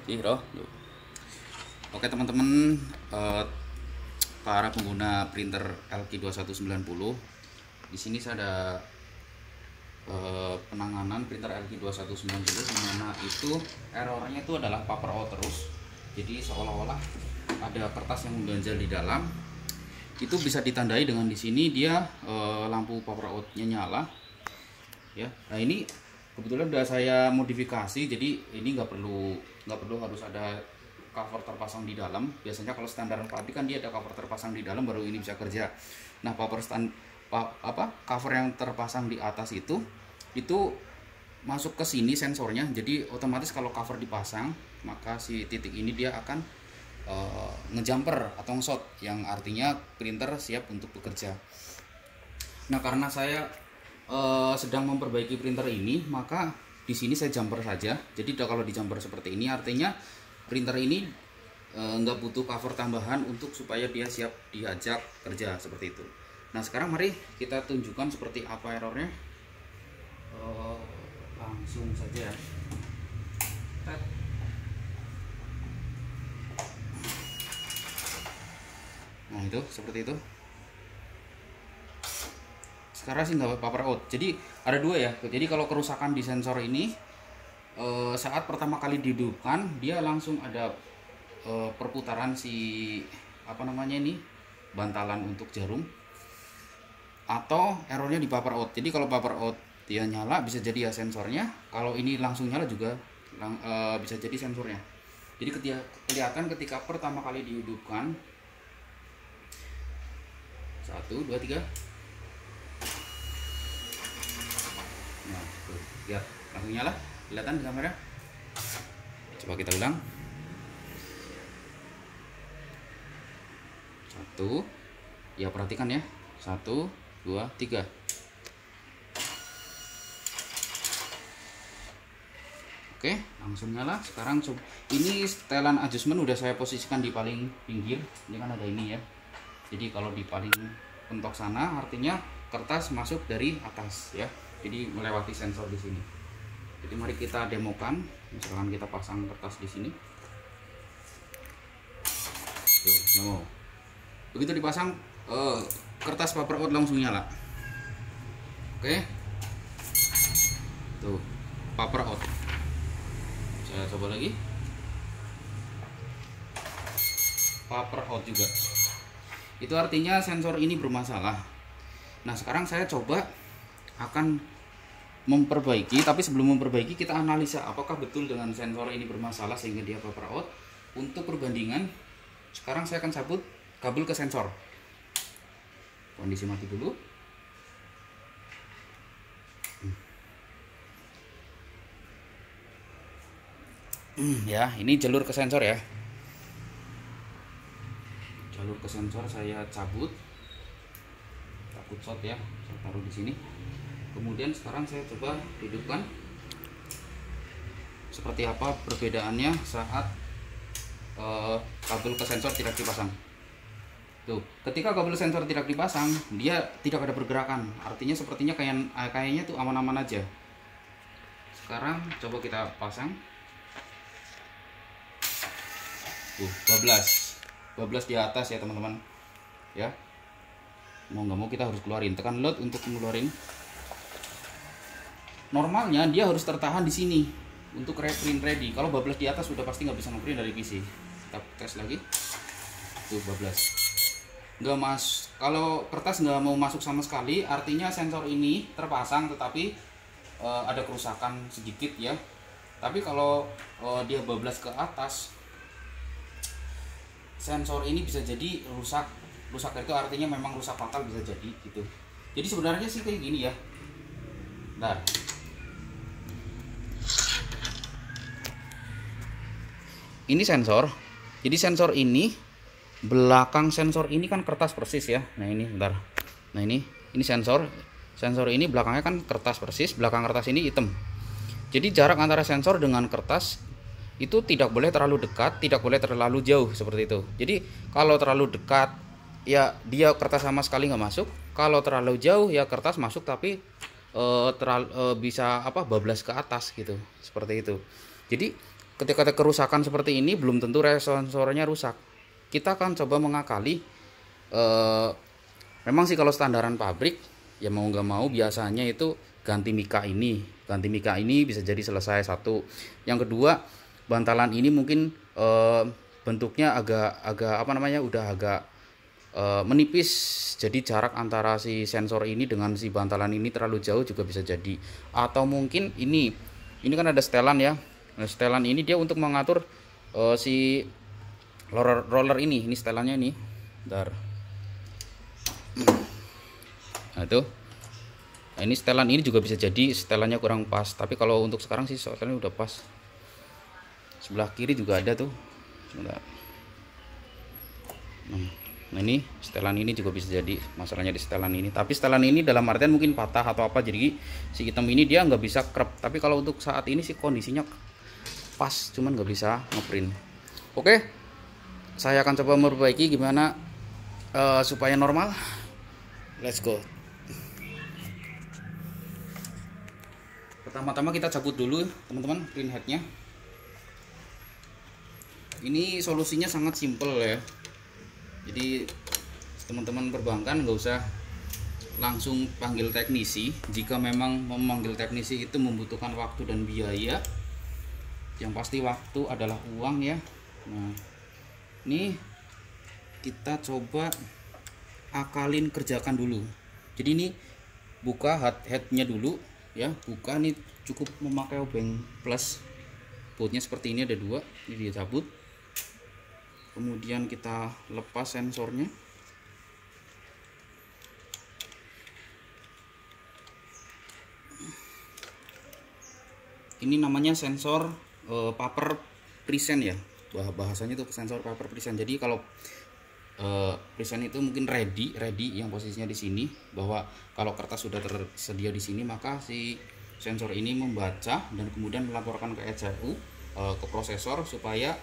Hiro. Oke teman-teman, para pengguna printer LQ2190, di sini saya ada penanganan printer LQ2190 di mana itu errornya itu adalah paper out terus. Jadi seolah-olah ada kertas yang mengganjal di dalam. Itu bisa ditandai dengan di sini dia lampu paper outnya nyala. Ya, nah ini kebetulan udah saya modifikasi, jadi ini nggak perlu harus ada cover terpasang di dalam. Biasanya kalau standar pabrik kan dia ada cover terpasang di dalam baru ini bisa kerja. Nah, cover yang terpasang di atas itu masuk ke sini sensornya. Jadi otomatis kalau cover dipasang, maka si titik ini dia akan ngejumper atau nge-shot, yang artinya printer siap untuk bekerja. Nah, karena saya sedang memperbaiki printer ini, maka di sini saya jumper saja. Jadi kalau di jumper seperti ini artinya printer ini nggak butuh cover tambahan untuk supaya dia siap diajak kerja seperti itu. Nah, sekarang mari kita tunjukkan seperti apa errornya. Langsung saja. Nah, itu seperti itu. Sekarang sih nggak paper out. Jadi ada dua ya. Jadi kalau kerusakan di sensor ini saat pertama kali dihidupkan, dia langsung ada perputaran si bantalan untuk jarum, atau errornya di paper out. Jadi kalau paper out dia nyala bisa jadi ya sensornya. Kalau ini langsung nyala juga bisa jadi sensornya. Jadi kelihatan ketika pertama kali dihidupkan. 1, 2, 3. Nah, tuh, lihat langsung nyala, kelihatan di kamera. Coba kita ulang. 1, ya perhatikan ya. 1, 2, 3. Oke, langsung nyala. Sekarang ini setelan adjustment udah saya posisikan di paling pinggir. Ini kan ada ini ya. Jadi kalau di paling pentok sana artinya kertas masuk dari atas ya. Jadi melewati sensor di sini. Jadi mari kita demokan. Misalkan kita pasang kertas di sini. Tuh, no. Begitu dipasang, kertas paper out langsung nyala. Oke. Tuh, paper out. Saya coba lagi. Paper out juga. Itu artinya sensor ini bermasalah. Nah, sekarang saya coba akan memperbaiki, tapi sebelum memperbaiki kita analisa apakah betul dengan sensor ini bermasalah sehingga dia paper out. Untuk perbandingan, sekarang saya akan cabut kabel ke sensor. Kondisi mati dulu. Ya, ini jalur ke sensor ya. Jalur ke sensor saya cabut shot ya, saya taruh di sini. Kemudian sekarang saya coba hidupkan. Seperti apa perbedaannya saat kabel ke sensor tidak dipasang. Tuh, ketika kabel sensor tidak dipasang, dia tidak ada pergerakan. Artinya sepertinya kayaknya tuh aman-aman aja. Sekarang coba kita pasang. Tuh, 12 di atas ya teman-teman ya. Mau nggak mau kita harus keluarin, tekan load untuk ngeluarin. Normalnya dia harus tertahan di sini untuk print ready. Kalau 12 di atas sudah pasti nggak bisa ngeprint dari PC. Kita tes lagi. Tuh, 12 nggak kalau kertas nggak mau masuk sama sekali, artinya sensor ini terpasang tetapi ada kerusakan sedikit ya. Tapi kalau dia 12 ke atas, sensor ini bisa jadi rusak itu artinya memang rusak fatal, bisa jadi gitu. Jadi sebenarnya sih kayak gini ya. Bentar. Ini sensor. Jadi sensor ini, belakang sensor ini kan kertas persis ya. Nah ini bentar. Nah ini sensor ini belakangnya kan kertas persis, belakang kertas ini hitam. Jadi jarak antara sensor dengan kertas itu tidak boleh terlalu dekat, tidak boleh terlalu jauh seperti itu. Jadi kalau terlalu dekat ya dia kertas sama sekali nggak masuk. Kalau terlalu jauh ya kertas masuk tapi bisa bablas ke atas gitu, seperti itu. Jadi ketika ada kerusakan seperti ini belum tentu sensornya rusak. Kita akan coba mengakali. Memang sih kalau standaran pabrik ya mau nggak mau biasanya itu ganti mika ini. Ganti mika ini bisa jadi selesai satu. Yang kedua, bantalan ini mungkin bentuknya agak apa namanya udah agak menipis, jadi jarak antara si sensor ini dengan si bantalan ini terlalu jauh juga bisa jadi. Atau mungkin ini kan ada setelan ya. Nah, setelan ini dia untuk mengatur si roller ini setelannya ini. Bentar. Nah itu. Nah, ini setelan ini juga bisa jadi setelannya kurang pas. Tapi kalau untuk sekarang sih setelannya udah pas. Sebelah kiri juga ada tuh. Sebentar. Nah ini setelan ini juga bisa jadi masalahnya di setelan ini. Tapi setelan ini dalam artian mungkin patah atau apa, jadi si hitam ini dia nggak bisa krep. Tapi kalau untuk saat ini sih kondisinya pas, cuman nggak bisa ngeprint. Oke, saya akan coba memperbaiki gimana supaya normal. Let's go. Pertama-tama kita cabut dulu teman-teman print headnya. Ini solusinya sangat simple ya. Jadi teman-teman perbankan nggak usah langsung panggil teknisi. Jika memang memanggil teknisi itu membutuhkan waktu dan biaya, yang pasti waktu adalah uang ya. Nah ini kita coba akalin, kerjakan dulu. Jadi ini buka headnya dulu ya, buka. Ini cukup memakai obeng plus, bautnya seperti ini ada dua, ini dia cabut. Kemudian kita lepas sensornya. Ini namanya sensor paper present ya. Bahasanya itu sensor paper present. Jadi kalau present itu mungkin ready yang posisinya di sini, bahwa kalau kertas sudah tersedia di sini maka si sensor ini membaca dan kemudian melaporkan ke ECU, ke prosesor supaya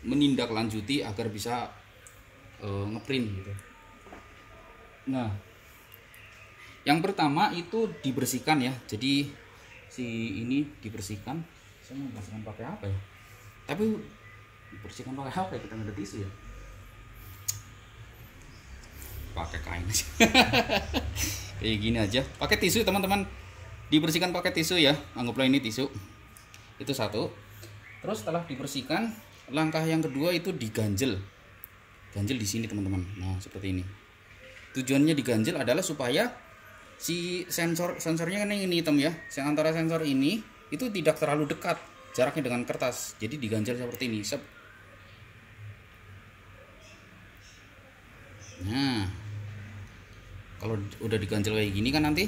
menindaklanjuti agar bisa ngeprint gitu. Nah, yang pertama itu dibersihkan ya. Jadi si ini dibersihkan. Saya mau bersihkan pakai apa ya? Tapi dibersihkan pakai apa ya? Kita nggak ada tisu ya. Pakai kain aja. Kayak gini aja. Pakai tisu teman-teman. Dibersihkan pakai tisu ya. Anggaplah ini tisu. Itu satu. Terus setelah dibersihkan, langkah yang kedua itu diganjel. Ganjel di sini teman-teman. Nah, seperti ini. Tujuannya diganjel adalah supaya si sensornya kan yang ini hitam ya. Antara sensor ini itu tidak terlalu dekat jaraknya dengan kertas. Jadi diganjel seperti ini. Nah, kalau udah diganjel kayak gini kan nanti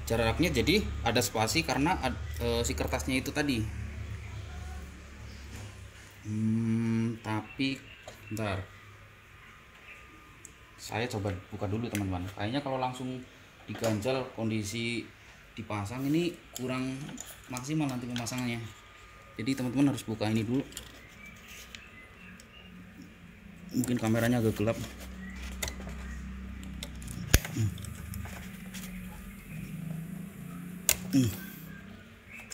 jaraknya jadi ada spasi karena si kertasnya itu tadi. Tapi bentar, saya coba buka dulu teman-teman. Kayaknya kalau langsung diganjal kondisi dipasang ini kurang maksimal nanti pemasangannya. Jadi teman-teman harus buka ini dulu. Mungkin kameranya agak gelap.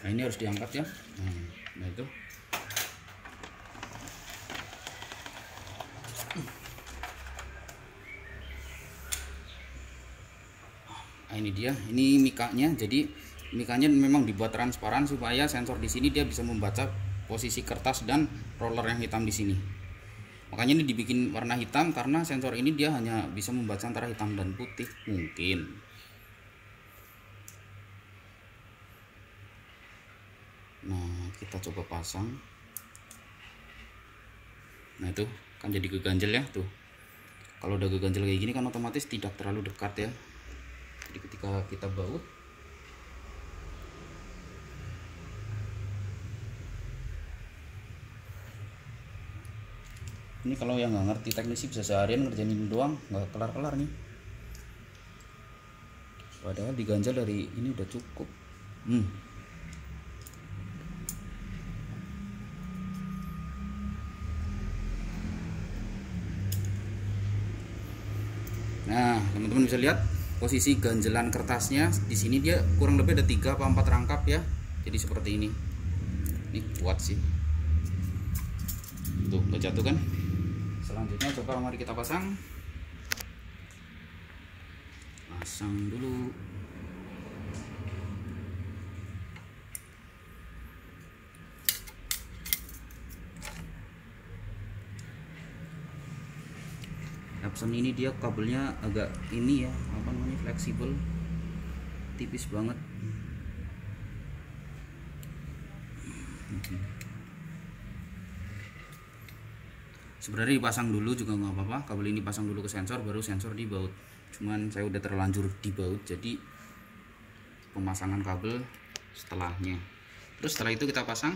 Nah ini harus diangkat ya. Nah itu. Nah ini dia, ini mikanya. Jadi mikanya memang dibuat transparan supaya sensor di sini dia bisa membaca posisi kertas dan roller yang hitam di sini. Makanya ini dibikin warna hitam karena sensor ini dia hanya bisa membaca antara hitam dan putih mungkin. Nah kita coba pasang. Nah itu kan jadi keganjel ya tuh. Kalau udah keganjel kayak gini kan otomatis tidak terlalu dekat ya. Jadi ketika kita baut, ini kalau yang nggak ngerti teknisi bisa seharian ngerjain ini doang, nggak kelar-kelar nih. Padahal diganjal dari ini udah cukup. Nah, teman-teman bisa lihat posisi ganjelan kertasnya di sini dia kurang lebih ada 3 atau 4 rangkap ya. Jadi seperti ini. Ini kuat sih. Tuh nggak jatuh kan. Selanjutnya coba mari kita pasang dulu. Epson ini dia kabelnya agak ini ya, apa namanya, fleksibel, tipis banget. Sebenarnya dipasang dulu juga nggak apa-apa, kabel ini pasang dulu ke sensor, baru sensor dibaut. Cuman saya udah terlanjur dibaut, jadi pemasangan kabel setelahnya. Terus setelah itu kita pasang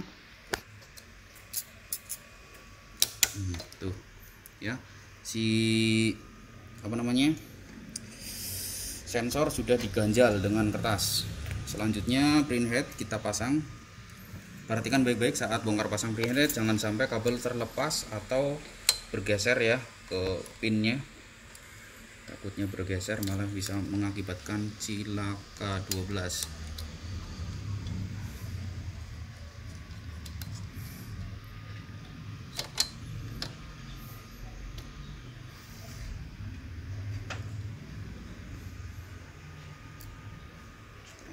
tuh ya, si apa namanya, sensor sudah diganjal dengan kertas. Selanjutnya printhead kita pasang. Perhatikan baik-baik saat bongkar pasang printhead, jangan sampai kabel terlepas atau bergeser ya ke pinnya. Takutnya bergeser malah bisa mengakibatkan cilaka 12.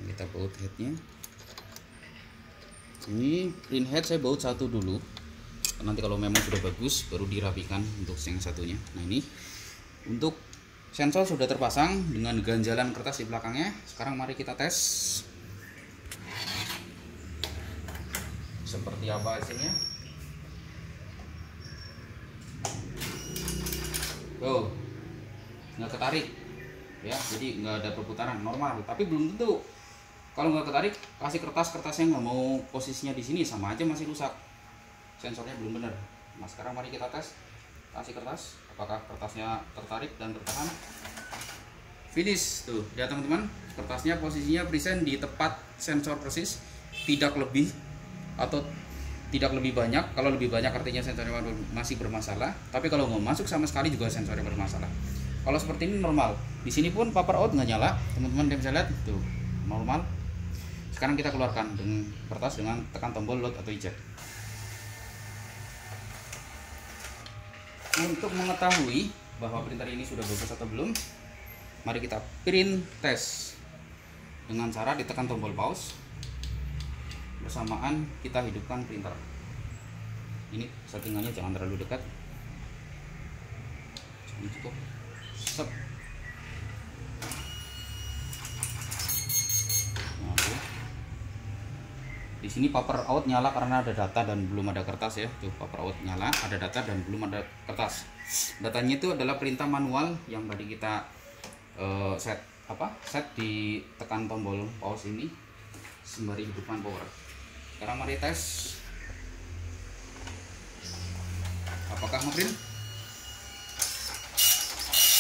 Kita baut headnya. Ini print head saya baut satu dulu, nanti kalau memang sudah bagus baru dirapikan untuk yang satunya. Nah ini untuk sensor sudah terpasang dengan ganjalan kertas di belakangnya. Sekarang mari kita tes seperti apa hasilnya. Oh, nggak ketarik ya, jadi nggak ada perputaran, normal. Tapi belum tentu. Kalau nggak ketarik, kasih kertasnya nggak mau posisinya di sini, sama aja masih rusak. Sensornya belum benar. Nah sekarang mari kita tes, kasih kertas, apakah kertasnya tertarik dan tertahan. Finish tuh ya teman-teman, kertasnya posisinya present di tepat sensor persis, tidak lebih atau tidak lebih banyak. Kalau lebih banyak artinya sensornya masih bermasalah, tapi kalau nggak masuk sama sekali juga sensornya bermasalah. Kalau seperti ini normal. Di sini pun power out nggak nyala, teman-teman bisa lihat tuh, normal. Sekarang kita keluarkan dengan kertas dengan tekan tombol load atau eject. Untuk mengetahui bahwa printer ini sudah bagus atau belum, mari kita print test dengan cara ditekan tombol pause, bersamaan kita hidupkan printer. Ini settingannya jangan terlalu dekat, ini cukup. Stop. Di sini power out nyala karena ada data dan belum ada kertas ya. Tuh power out nyala, ada data dan belum ada kertas. Datanya itu adalah perintah manual yang tadi kita set di tekan tombol pause ini sembari hidupkan power. Sekarang mari tes apakah ngeprint.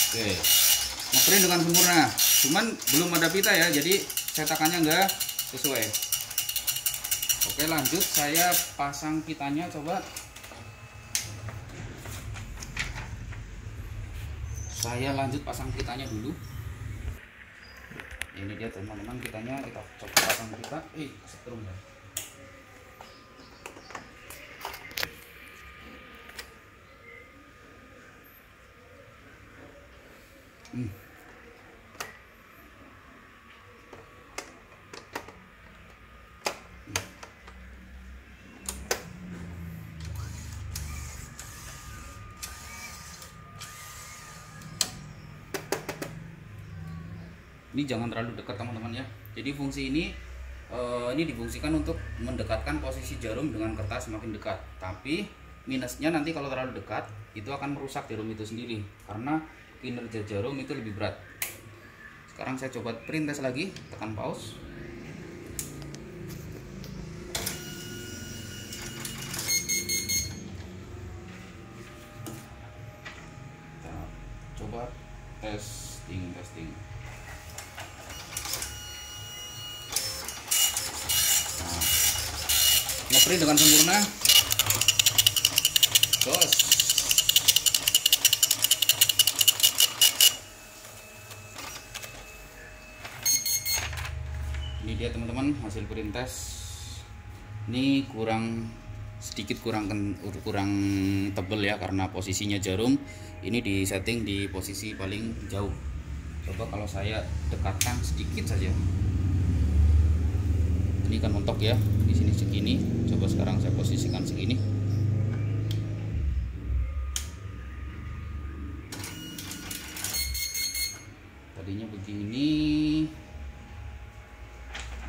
Oke, ngeprint dengan sempurna, cuman belum ada pita ya, jadi cetakannya enggak sesuai. Oke, lanjut saya pasang pitanya, coba. Saya lanjut pasang pitanya dulu. Ini dia teman-teman pitanya, kita coba pasang pita. Setrum ya. Ini jangan terlalu dekat teman-teman ya. Jadi fungsi ini difungsikan untuk mendekatkan posisi jarum dengan kertas semakin dekat. Tapi minusnya nanti kalau terlalu dekat itu akan merusak jarum itu sendiri, karena kinerja jarum itu lebih berat. Sekarang saya coba print test lagi, tekan pause. Kita coba testing. Ngeprint dengan sempurna. Tos. Ini dia teman-teman hasil print test. Ini kurang sedikit kurang tebel ya, karena posisinya jarum ini di setting di posisi paling jauh. Coba kalau saya dekatkan sedikit saja, ini kan mentok ya, di sini segini. Coba sekarang saya posisikan segini. Tadinya begini,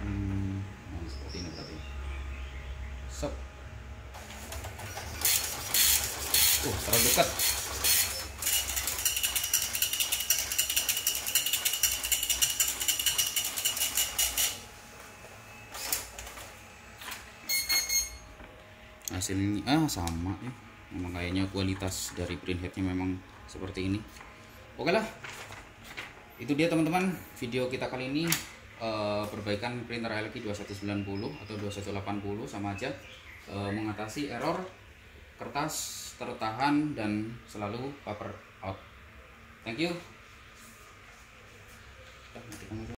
nah seperti ini berarti. Sop. Terlalu dekat. Hasilnya sama ya, memang kayaknya kualitas dari printheadnya memang seperti ini. Oke lah, itu dia teman-teman video kita kali ini. Perbaikan printer LG 2190 atau 2180 sama aja, mengatasi error kertas tertahan dan selalu paper out. Thank you.